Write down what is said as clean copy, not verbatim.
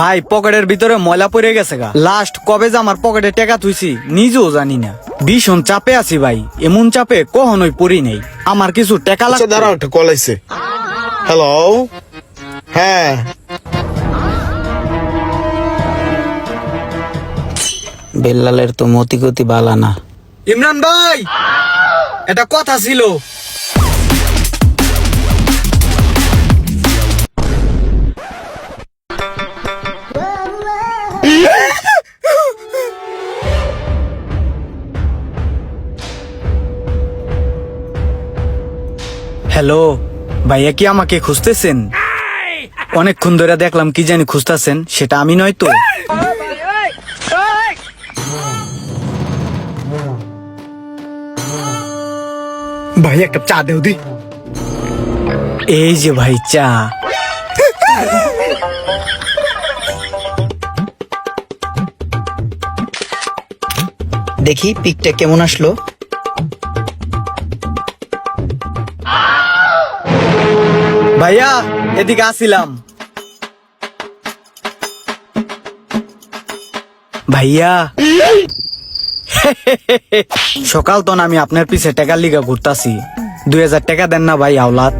ভাই পকেটের ভিতরে ময়লা পড়ে গেছে গা। লাস্ট কবে যে আমার পকেটে টাকা থুইছি নিজেও জানি না। ভীষণ চাপে আছি ভাই, এমন চাপে কখনোই পড়ি নেই। আমার কিছু টাকা আচ্ছা লাগবে। দাঁড়াও, একটা কল আইছে। হ্যালো, হ্যাঁ বেল্লালের তো মতি গতি বালা না। ইমরান ভাই, এটা কথা ছিল। হ্যালো ভাইয়া, কি আমাকে খুঁজতেছেন? অনেকক্ষণ ধরে দেখলাম কি জানি খুঁজতেছেন, সেটা আমি নয় তো? ভাই একটা চা দেও দি। এই যে ভাই চা। দেখি পিকটা কেমন আসলো। ভাইয়া এদিকে আসিলাম। ভাইয়া সকাল তো আমি আপনার পিছে টাকার লিগা ঘুরতাছি। 2000 টাকা দেন না ভাই আওলাদ।